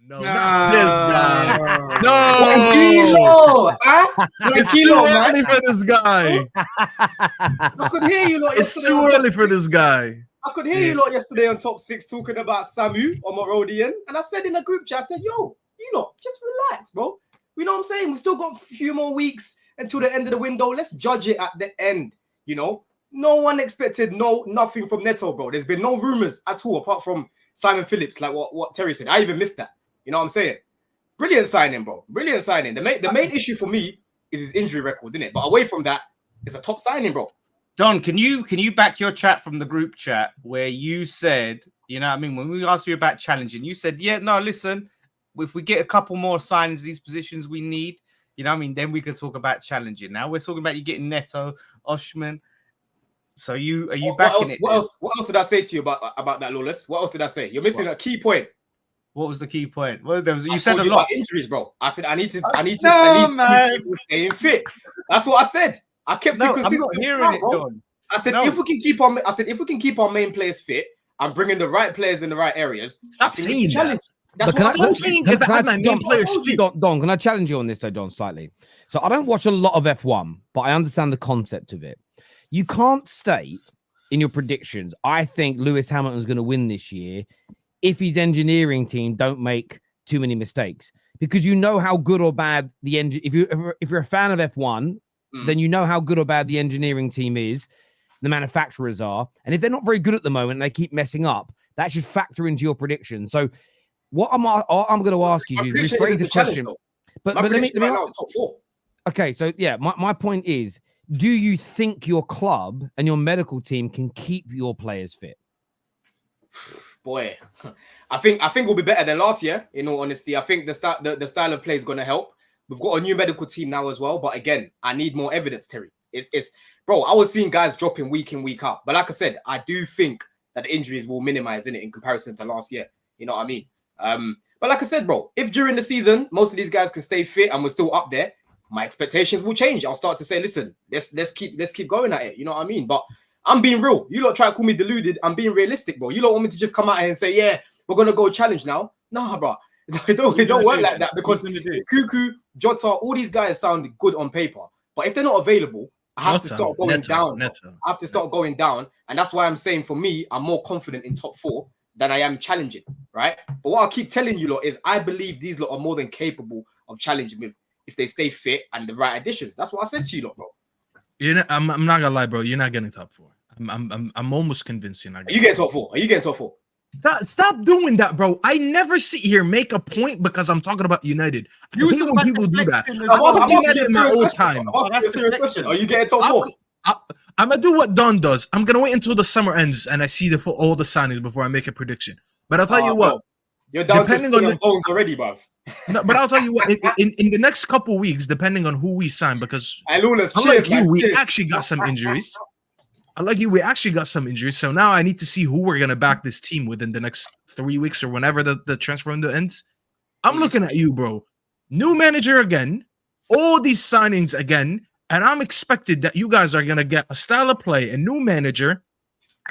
No, not this guy. Kilo, No, huh? it's Kilo, too man. early for this guy. I could hear you lot It's yesterday. too on early Top for 6. this guy. I could hear you lot yesterday on Top 6 talking about Samu or Morodian, and I said in a group chat, I said, "Yo, you lot, just relax, bro. You know what I'm saying? We've still got a few more weeks until the end of the window. Let's judge it at the end. You know, no one expected nothing from Neto, bro. There's been no rumors at all apart from Simon Phillips, like what Terry said. I even missed that. You know what I'm saying? Brilliant signing, bro. Brilliant signing. The main issue for me is his injury record, isn't it? But away from that, it's a top signing, bro. Don, can you back your chat from the group chat where you said, you know what I mean, when we asked you about challenging, you said, yeah, no, listen, if we get a couple more signings, these positions we need, you know what I mean, then we could talk about challenging. Now we're talking about you getting Neto, Oshman. So are you backing it? What else did I say to you about that, Lawless? What else did I say? You're missing a key point. What was the key point? Well, you said a lot. About injuries, bro. I said I need to see people staying fit. That's what I said. I kept it consistent. I'm not hearing it, Don. I said if we can keep our main players fit and bringing the right players in the right areas. Stop saying that. That's what I'm saying. If I had my main players fit. Don, can I challenge you on this though, Don, slightly? So I don't watch a lot of F1, but I understand the concept of it. You can't state in your predictions, I think Lewis Hamilton's going to win this year if his engineering team don't make too many mistakes, because you know how good or bad the engine. If you're a fan of F1, then you know how good or bad the engineering team is, the manufacturers are, and if they're not very good at the moment and they keep messing up, that should factor into your prediction. So, what I'm going to ask you is rephrase the question. But let me ask top 4. Okay, so yeah, my point is, do you think your club and your medical team can keep your players fit? Boy, I think we'll be better than last year. In all honesty, I think the style of play is going to help. We've got a new medical team now as well, but again, I need more evidence, Terry. It's bro. I was seeing guys dropping week in, week out, but like I said, I do think that the injuries will minimize in comparison to last year. You know what I mean? But like I said, bro, if during the season most of these guys can stay fit and we're still up there, my expectations will change. I'll start to say, listen, let's keep going at it. You know what I mean? But I'm being real. You lot try to call me deluded. I'm being realistic, bro. You lot want me to just come out here and say, yeah, we're gonna go challenge now. Nah, bro. It don't work like that, because Cuckoo, Jota, all these guys sound good on paper. But if they're not available, I have to start going down. I have to start going down. And that's why I'm saying, for me, I'm more confident in top 4 than I am challenging, right? But what I keep telling you lot is I believe these lot are more than capable of challenging me if they stay fit and the right additions. That's what I said to you lot, bro. I'm not gonna lie, bro. You're not getting top 4. I'm almost convinced you're not. Are you getting top 4? Are you getting top 4? Stop doing that, bro. I never sit here make a point because I'm talking about United. I hate when people do that. I'm United in my old time. That's a serious question. Are you getting top 4? I'm gonna do what Don does. I'm gonna wait until the summer ends and I see all the signings before I make a prediction. But I'll tell you what. You're down to the bones already, bruv. No, but I'll tell you what. In the next couple weeks, depending on who we sign, because we actually got some injuries. We actually got some injuries. So now I need to see who we're gonna back this team within the next 3 weeks or whenever the transfer window ends. I'm looking at you, bro. New manager again, all these signings again, and I'm expected that you guys are gonna get a style of play, a new manager,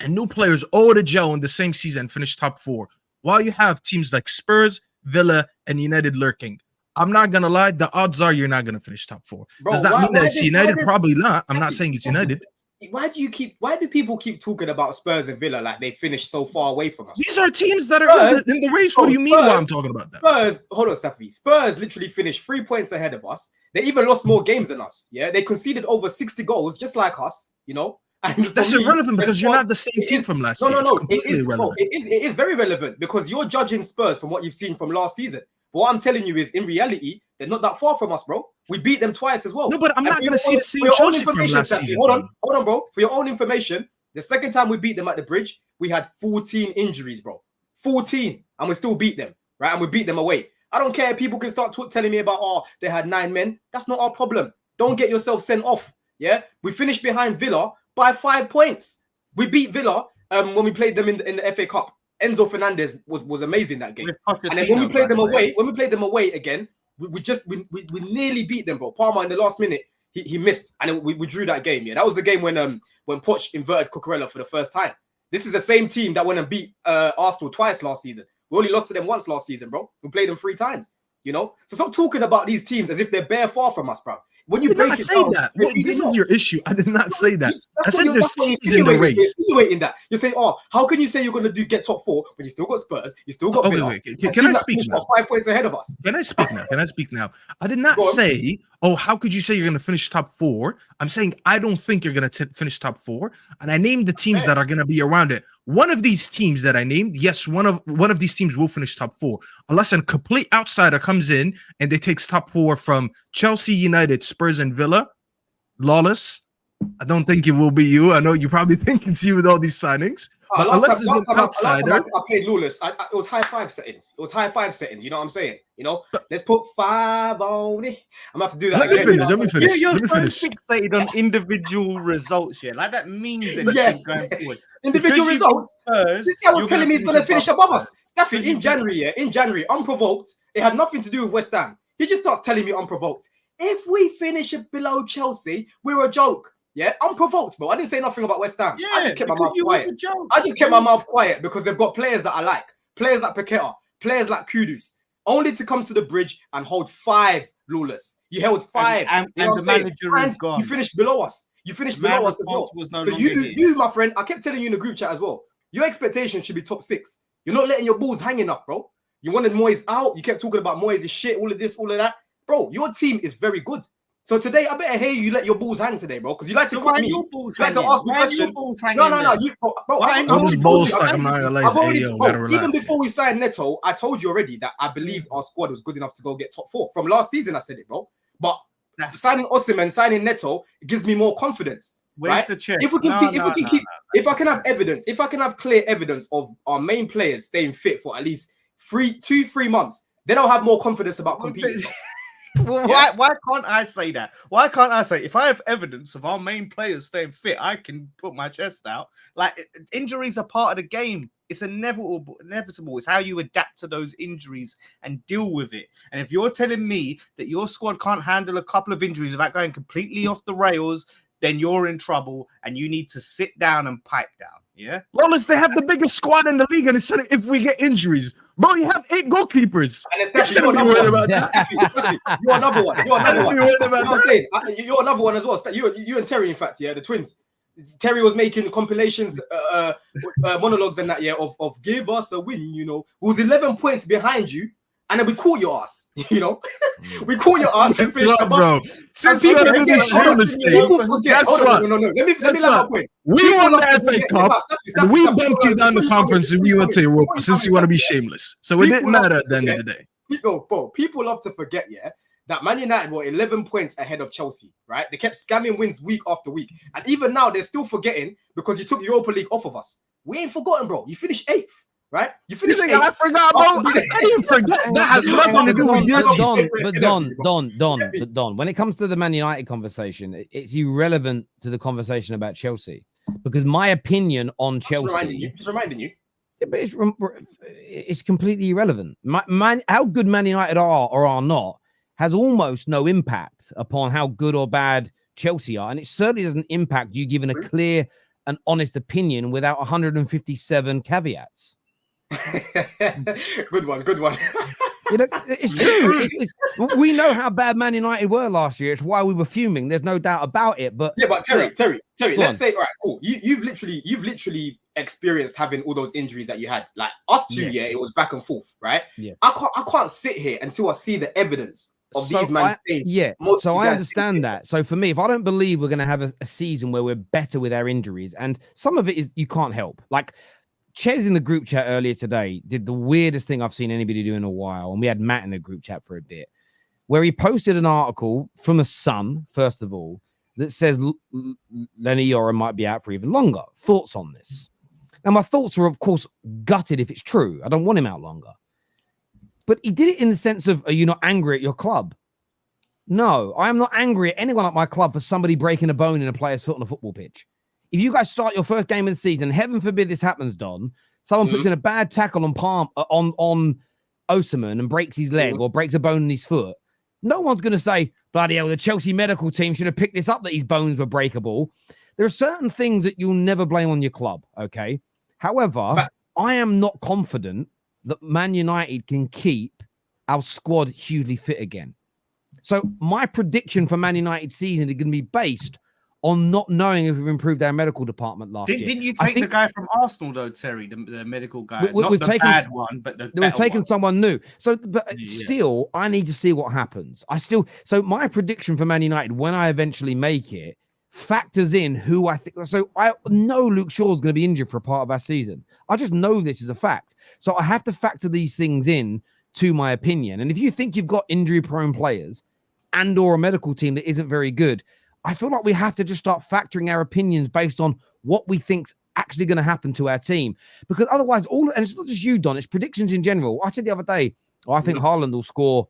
and new players all to gel in the same season and finish top 4. While you have teams like Spurs, Villa, and United lurking. I'm not gonna lie, the odds are you're not gonna finish top 4. Bro, does that mean that it's United? Probably not. I'm not saying it's United. Why do people keep talking about Spurs and Villa like they finished so far away from us? These are teams that are in the race. What do you mean why I'm talking about that? Spurs, hold on, Staffy. Spurs literally finished 3 points ahead of us. They even lost more games than us. Yeah, they conceded over 60 goals, just like us, you know. And that's irrelevant because you're not the same team from last year. No. It is very relevant because you're judging Spurs from what you've seen from last season. But what I'm telling you is, in reality, they're not that far from us, bro. We beat them twice as well. No, but I'm not going to see the same Chelsea from last season. Hold on, bro. For your own information, the second time we beat them at the Bridge, we had 14 injuries, bro. 14. And we still beat them, right? And we beat them away. I don't care if people can start telling me about, they had 9 men. That's not our problem. Don't get yourself sent off, yeah? We finished behind Villa by 5 points. We beat Villa when we played them in the FA Cup. Enzo Fernandez was amazing that game. And then when we played them away again, we nearly beat them, bro. Palmer in the last minute, he missed, and then we drew that game. Yeah, that was the game when Poch inverted Cucurella for the first time. This is the same team that went and beat Arsenal twice last season. We only lost to them once last season, bro. We played them 3 times. You know, so stop talking about these teams as if they're bare far from us, bro. When you break it down, well, this is your issue. I did not say that. I said there's teams in the race. You're insinuating that. You're saying, oh, how can you say you're going to get top 4 when you still got Spurs, you still got Villa? Can I speak now? 5 points ahead of us. Can I speak now? I did not say, oh, how could you say you're going to finish top 4? I'm saying I don't think you're going to finish top 4, and I named the teams that are going to be around it. One of these teams that I named, yes, one of these teams will finish top 4, unless a complete outsider comes in and they takes top 4 from Chelsea, United, Spurs, and Villa. Lawless, I don't think it will be you. I know you probably think it's you with all these signings. But unless there's an outsider, I played Lawless. It was high 5 settings. You know what I'm saying? You know, let's put 5 on it. I'm gonna have to do that. Let me finish. You're so fixated on individual results here. Like that means anything going forward. Individual results. This guy was telling me he's gonna finish above us. Staffy, in January, unprovoked. It had nothing to do with West Ham. He just starts telling me unprovoked. If we finish below Chelsea, we're a joke. Yeah, unprovoked, bro. I didn't say nothing about West Ham. I just kept my mouth quiet. I just kept my mouth quiet because they've got players that I like. Players like Paqueta, players like Kudus. Only to come to the bridge and hold 5, Lawless. You held 5. And the manager is gone. You finished below us. You finished below us as well. So you, my friend, I kept telling you in the group chat as well. Your expectation should be top 6. You're not letting your balls hang enough, bro. You wanted Moyes out. You kept talking about Moyes' shit, all of this, all of that. Bro, your team is very good. So today, I better hear you let your balls hang today, bro, because you like to cook me. You like to ask me questions. No. Even before we signed Neto, I told you already that I believed our squad was good enough to go get top 4. From last season, I said it, bro. But signing Osimhen, signing Neto, it gives me more confidence. Where's the check? If I can have evidence, if I can have clear evidence of our main players staying fit for at least 3 months, then I'll have more confidence about competing. Well, why can't I say that? Why can't I say if I have evidence of our main players staying fit, I can put my chest out? Like, injuries are part of the game. It's inevitable. It's how you adapt to those injuries and deal with it. And if you're telling me that your squad can't handle a couple of injuries without going completely off the rails, then you're in trouble and you need to sit down and pipe down. Yeah. Well, they have the biggest squad in the league, and it's if we get injuries, bro, you have 8 goalkeepers. You shouldn't be worried about that. You're another one. You're another one as well. You and Terry, in fact, yeah, the twins. Terry was making compilations, monologues and that, yeah, of give us a win. You know, who was 11 points behind you. And then we caught your ass, you know. We caught your ass and finished above. Bro. Since you have this shameless thing, that's what. No. Let me land my point. We won the FA Cup, and we bumped you down the conference, and we went to Europa. Since you want to be shameless, so it didn't matter at the end of the day. People love to forget, yeah, that Man United were 11 points ahead of Chelsea, right? They kept scamming wins week after week, and even now they're still forgetting because you took Europa League off of us. We ain't forgotten, bro. You finished 8th. Right? You finished. I forgot, bro. I didn't forget. That has nothing to do with your team. But Don. When it comes to the Man United conversation, it's irrelevant to the conversation about Chelsea because my opinion on Chelsea. Just reminding you. Yeah, but it's completely irrelevant. How good Man United are or are not has almost no impact upon how good or bad Chelsea are, and it certainly doesn't impact you giving a clear and honest opinion without 157 caveats. Good one. You know, it's true. We know how bad Man United were last year. It's why we were fuming. There's no doubt about it. But yeah, but Terry, let's say, all right, cool. You've literally experienced having all those injuries that you had. Like us two, yeah, it was back and forth, right? Yeah. I can't sit here until I see the evidence of these men staying. Yeah. So I understand that. So for me, if I don't believe we're going to have a season where we're better with our injuries, and some of it is you can't help, like. Ches in the group chat earlier today did the weirdest thing I've seen anybody do in a while. And we had Matt in the group chat for a bit where he posted an article from the Sun, first of all, that says Lenny Yora might be out for even longer. Thoughts on this? Now, my thoughts are, of course, gutted if it's true. I don't want him out longer. But he did it in the sense of, are you not angry at your club? No, I am not angry at anyone at my club for somebody breaking a bone in a player's foot on a football pitch. If you guys start your first game of the season, heaven forbid this happens, Don, someone puts in a bad tackle on Osimhen and breaks his leg or breaks a bone in his foot, no one's going to say, bloody hell, the Chelsea medical team should have picked this up that his bones were breakable. There are certain things that you'll never blame on your club, okay? However, I am not confident that Man United can keep our squad hugely fit again. So my prediction for Man United season is going to be based on not knowing if we've improved our medical department last year. Didn't you take the guy from Arsenal though, Terry, the medical guy? We've the taken, bad one, but we've taken one. someone new. So, but still, I need to see what happens. So my prediction for Man United, when I eventually make it, factors in who I think. So I know Luke Shaw's going to be injured for a part of our season. I just know this is a fact. So I have to factor these things in to my opinion. And if you think you've got injury-prone players and or a medical team that isn't very good, I feel like we have to just start factoring our opinions based on what we think's actually going to happen to our team. Because otherwise, and it's not just you, Don, it's predictions in general. I said the other day, I think Haaland will score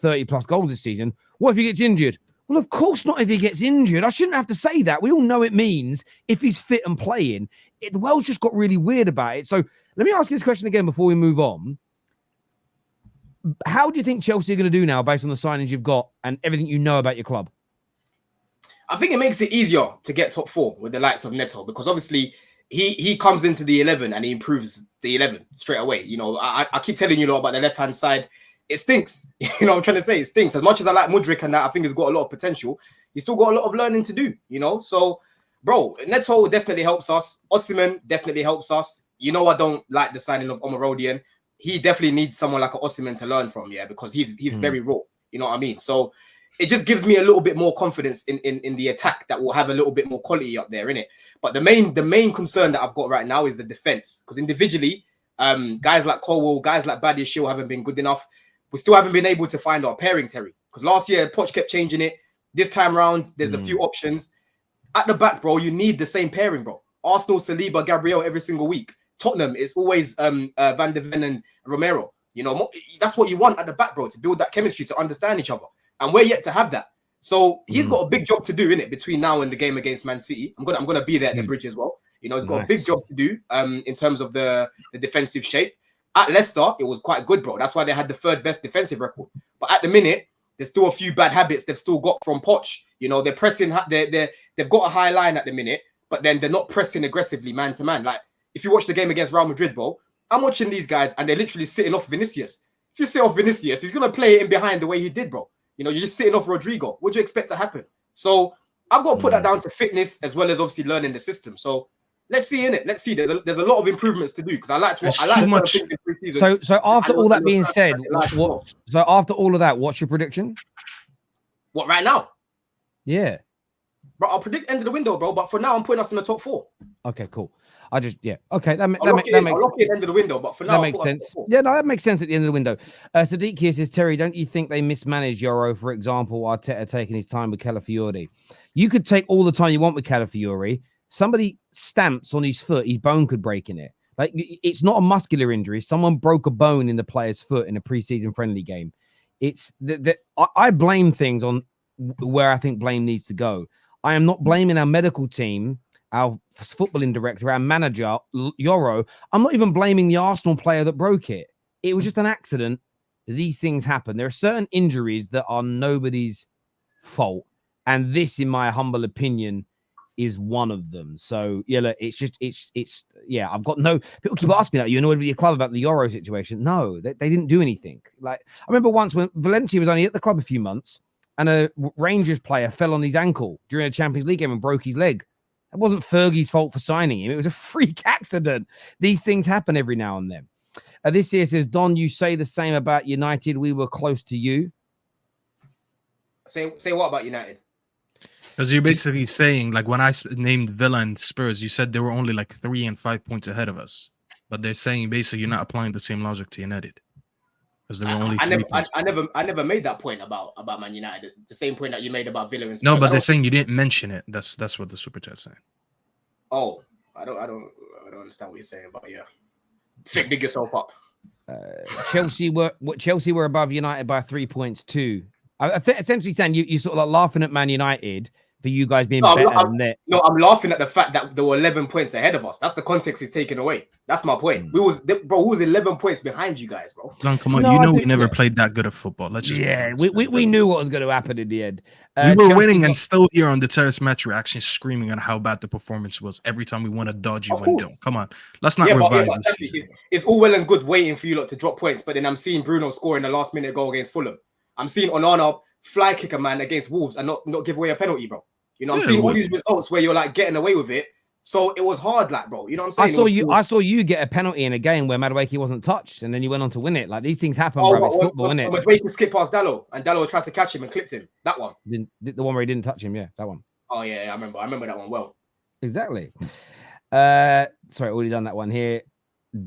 30-plus goals this season. What if he gets injured? Well, of course not if he gets injured. I shouldn't have to say that. We all know it means if he's fit and playing. The world's just got really weird about it. So let me ask you this question again before we move on. How do you think Chelsea are going to do now based on the signings you've got and everything you know about your club? I think it makes it easier to get top 4 with the likes of Neto because obviously he comes into the 11 and he improves the 11 straight away. You know, I keep telling you about the left-hand side. It stinks. You know what I'm trying to say? It stinks. As much as I like Mudryk and that, I think he's got a lot of potential. He's still got a lot of learning to do, you know? So, bro, Neto definitely helps us. Osimhen definitely helps us. You know, I don't like the signing of Omarodian. He definitely needs someone like an Osimhen to learn from, because he's very raw. You know what I mean? So it just gives me a little bit more confidence in the attack that will have a little bit more quality up there, innit? But the main concern that I've got right now is the defense. Because individually, guys like Colwell, guys like Badiashile haven't been good enough. We still haven't been able to find our pairing, Terry. Because last year, Poch kept changing it. This time around, there's a few options. At the back, bro, you need the same pairing, bro. Arsenal, Saliba, Gabriel every single week. Tottenham, it's always Van de Ven and Romero. You know, that's what you want at the back, bro, to build that chemistry, to understand each other. And we're yet to have that. So he's got a big job to do, innit, between now and the game against Man City. I'm gonna be there at the bridge as well. You know, he's got a big job to do in terms of the defensive shape. At Leicester, it was quite good, bro. That's why they had the 3rd best defensive record. But at the minute, there's still a few bad habits they've still got from Poch. You know, they're pressing, they've got a high line at the minute, but then they're not pressing aggressively man to man. Like, if you watch the game against Real Madrid, bro, I'm watching these guys and they're literally sitting off Vinicius. If you sit off Vinicius, he's going to play it in behind the way he did, bro. You know, you're just sitting off Rodrigo. What do you expect to happen? So I've got to put that down to fitness as well as obviously learning the system. So let's see, innit? Let's see. There's a lot of improvements to do because I like too much. So after all that being said, after all of that, what's your prediction? What, right now? Yeah. Bro, I'll predict end of the window, bro. But for now, I'm putting us in the top 4. Okay, cool. Okay, that makes sense. End of the window, but for now, that makes sense. Yeah, no, that makes sense at the end of the window. Sadiq here says, Terry, don't you think they mismanaged Euro? For example, Arteta taking his time with Calafiori. You could take all the time you want with Calafiori. Somebody stamps on his foot, his bone could break in it. Like, it's not a muscular injury. Someone broke a bone in the player's foot in a preseason friendly game. It's I blame things on where I think blame needs to go. I am not blaming our medical team, our footballing director, our manager, Yoro. I'm not even blaming the Arsenal player that broke it. It was just an accident. These things happen. There are certain injuries that are nobody's fault. And this, in my humble opinion, is one of them. So, yeah, look, I've got no... People keep asking me, are you annoyed with your club about the Euro situation? No, they didn't do anything. Like, I remember once when Valencia was only at the club a few months and a Rangers player fell on his ankle during a Champions League game and broke his leg. It wasn't Fergie's fault for signing him. It was a freak accident. These things happen every now and then. This here says, Don, you say the same about United. We were close to you. Say what about United? Because you're basically saying, like, when I named Villa and Spurs, you said they were only like 3 and 5 points ahead of us. But they're saying basically you're not applying the same logic to United. Because they were only I never made that point about Man United. The same point that you made about Villa and Spurs. No, but they're saying you didn't mention it. That's what the super chat's saying. Oh, I don't understand what you're saying, but yeah. Dig yourself up. Chelsea were above United by 3 points too. Essentially saying you sort of like laughing at Man United for you guys being better than that. No, I'm laughing at the fact that there were 11 points ahead of us. That's the context he's taken away. That's my point. We was 11 points behind you guys, bro. John, come on. We never played that good of football. Let's just we knew what was going to happen in the end. We were winning and still here on the Terrace Metro reaction, screaming on how bad the performance was every time we won a dodgy window. Come on, let's not revise this season. It's all well and good waiting for you lot to drop points, but then I'm seeing Bruno scoring a last minute goal against Fulham. I'm seeing Onana fly kick a man against Wolves and not give away a penalty, bro. You know, I'm seeing all these results where you're like getting away with it. So it was hard, like, bro. You know what I'm saying? I saw you get a penalty in a game where Madueke wasn't touched, and then you went on to win it. Like, these things happen, bro. It's football, isn't it? Madueke skipped past Dallo, and Dallo tried to catch him and clipped him. That one. The one where he didn't touch him, yeah, that one. Oh yeah, I remember. I remember that one well. Exactly. Sorry, already done that one here.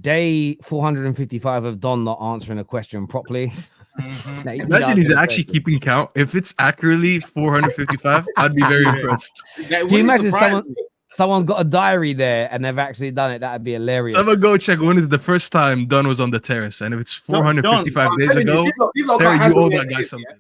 Day 455 of Don not answering a question properly. Imagine he's actually keeping count. If it's accurately 455, I'd be very impressed. Can you imagine someone's got a diary there and they've actually done it? That'd be hilarious. Someone go check when is the first time Don was on the terrace, and if it's 455 days ago, Terry, you owe that guy something.